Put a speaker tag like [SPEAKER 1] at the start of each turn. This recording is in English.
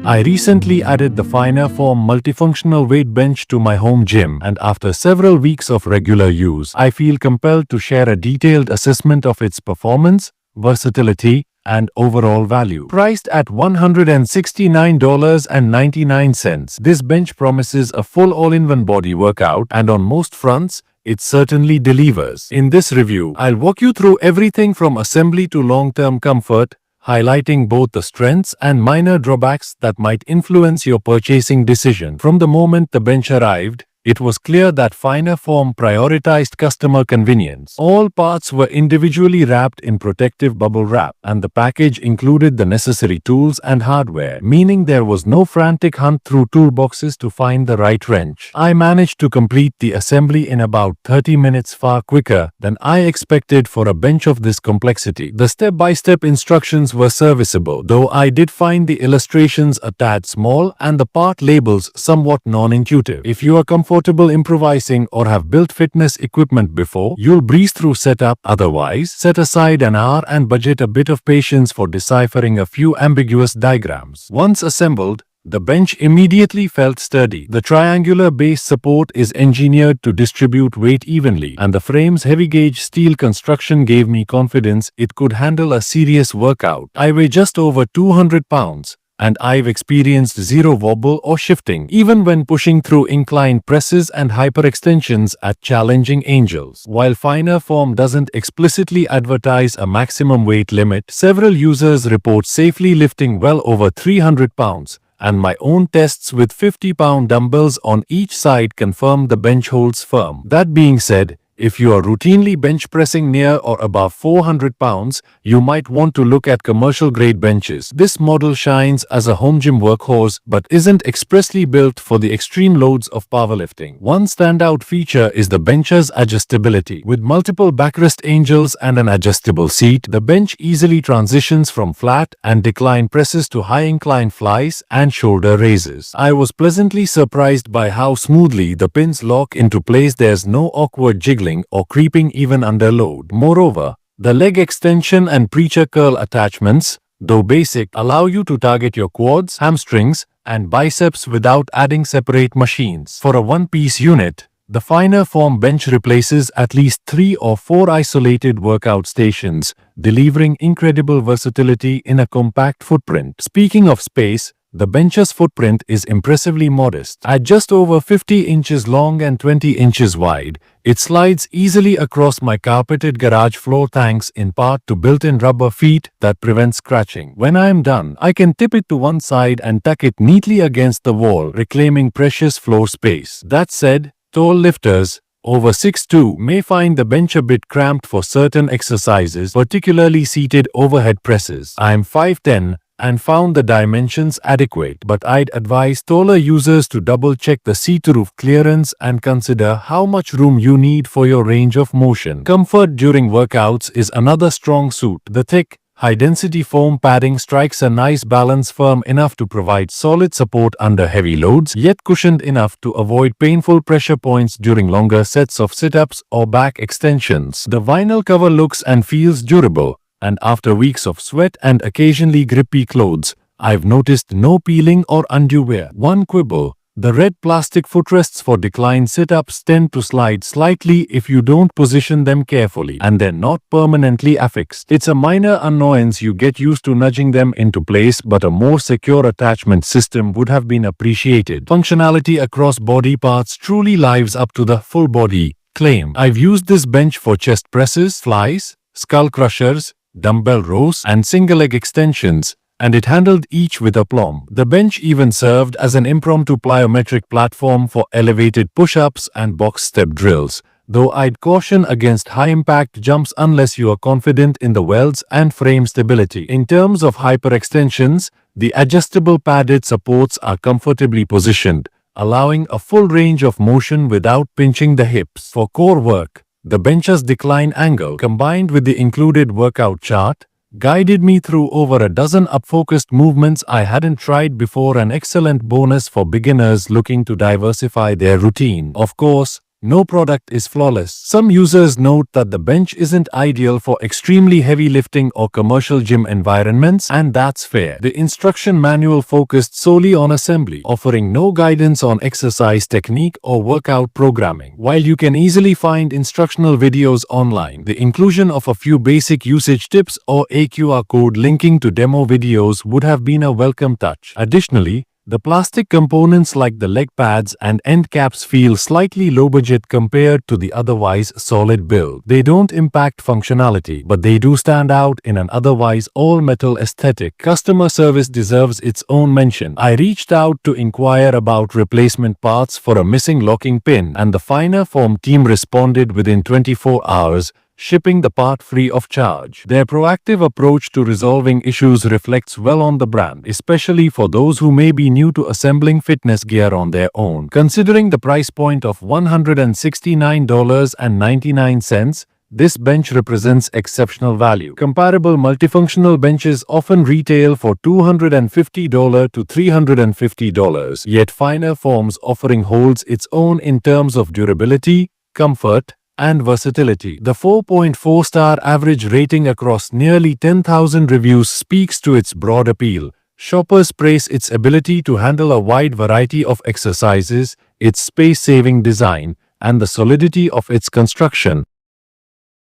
[SPEAKER 1] I recently added the finer form multifunctional weight bench to my home gym, and after several weeks of regular use, I feel compelled to share a detailed assessment of its performance, versatility, and overall value. Priced at $169.99, this bench promises a full all-in-one body workout, and on most fronts, it certainly delivers. In this review, I'll walk you through everything from assembly to long-term comfort, highlighting both the strengths and minor drawbacks that might influence your purchasing decision. From the moment the bench arrived, it was clear that finer form prioritized customer convenience. All parts were individually wrapped in protective bubble wrap, and the package included the necessary tools and hardware, meaning there was no frantic hunt through toolboxes to find the right wrench. I managed to complete the assembly in about 30 minutes, far quicker than I expected for a bench of this complexity. The step-by-step instructions were serviceable, though I did find the illustrations a tad small and the part labels somewhat non-intuitive. If you are comfortable improvising or have built fitness equipment before, you'll breeze through setup. Otherwise, set aside an hour and budget a bit of patience for deciphering a few ambiguous diagrams. Once assembled, the bench immediately felt sturdy. The triangular base support is engineered to distribute weight evenly, and the frame's heavy-gauge steel construction gave me confidence it could handle a serious workout. I weigh just over 200 pounds. And I've experienced zero wobble or shifting, even when pushing through inclined presses and hyperextensions at challenging angles. While finer form doesn't explicitly advertise a maximum weight limit, several users report safely lifting well over 300 pounds, and my own tests with 50-pound dumbbells on each side confirm the bench holds firm. That being said, if you are routinely bench pressing near or above 400 pounds, you might want to look at commercial-grade benches. This model shines as a home gym workhorse but isn't expressly built for the extreme loads of powerlifting. One standout feature is the bench's adjustability. With multiple backrest angles and an adjustable seat, the bench easily transitions from flat and decline presses to high-incline flies and shoulder raises. I was pleasantly surprised by how smoothly the pins lock into place. There's no awkward jiggling or creeping even under load. Moreover, the leg extension and preacher curl attachments, though basic, allow you to target your quads, hamstrings, and biceps without adding separate machines. For a one-piece unit, the finer form bench replaces at least 3 or 4 isolated workout stations, delivering incredible versatility in a compact footprint. Speaking of space, the bench's footprint is impressively modest. At just over 50 inches long and 20 inches wide, it slides easily across my carpeted garage floor thanks in part to built-in rubber feet that prevent scratching. When I am done, I can tip it to one side and tuck it neatly against the wall, reclaiming precious floor space. That said, tall lifters over 6'2" may find the bench a bit cramped for certain exercises, particularly seated overhead presses. I am 5'10", and found the dimensions adequate, but I'd advise taller users to double-check the seat-to-roof clearance and consider how much room you need for your range of motion. Comfort during workouts is another strong suit. The thick, high-density foam padding strikes a nice balance, firm enough to provide solid support under heavy loads, yet cushioned enough to avoid painful pressure points during longer sets of sit-ups or back extensions. The vinyl cover looks and feels durable, and after weeks of sweat and occasionally grippy clothes, I've noticed no peeling or undue wear. One quibble: the red plastic footrests for decline sit-ups tend to slide slightly if you don't position them carefully, and they're not permanently affixed. It's a minor annoyance. You get used to nudging them into place, but a more secure attachment system would have been appreciated. Functionality across body parts truly lives up to the full body claim. I've used this bench for chest presses, flies, skull crushers, dumbbell rows, and single leg extensions, and it handled each with aplomb. The bench even served as an impromptu plyometric platform for elevated push-ups and box step drills, though I'd caution against high-impact jumps unless you are confident in the welds and frame stability. In terms of hyperextensions, the adjustable padded supports are comfortably positioned, allowing a full range of motion without pinching the hips. For core work, the bench's decline angle, combined with the included workout chart, guided me through over a dozen up-focused movements I hadn't tried before, an excellent bonus for beginners looking to diversify their routine. Of course, no product is flawless. Some users note that the bench isn't ideal for extremely heavy lifting or commercial gym environments, and that's fair. The instruction manual focused solely on assembly, offering no guidance on exercise technique or workout programming. While you can easily find instructional videos online, the inclusion of a few basic usage tips or a QR code linking to demo videos would have been a welcome touch. Additionally, the plastic components like the leg pads and end caps feel slightly low budget compared to the otherwise solid build. They don't impact functionality, but they do stand out in an otherwise all-metal aesthetic. Customer service deserves its own mention. I reached out to inquire about replacement parts for a missing locking pin, and the Finer Form team responded within 24 hours, shipping the part free of charge. Their proactive approach to resolving issues reflects well on the brand, especially for those who may be new to assembling fitness gear on their own. Considering the price point of $169.99, this bench represents exceptional value. Comparable multifunctional benches often retail for $250 to $350, yet Finer Forms offering holds its own in terms of durability, comfort, and versatility. The 4.4-star average rating across nearly 10,000 reviews speaks to its broad appeal. Shoppers praise its ability to handle a wide variety of exercises, its space-saving design, and the solidity of its construction.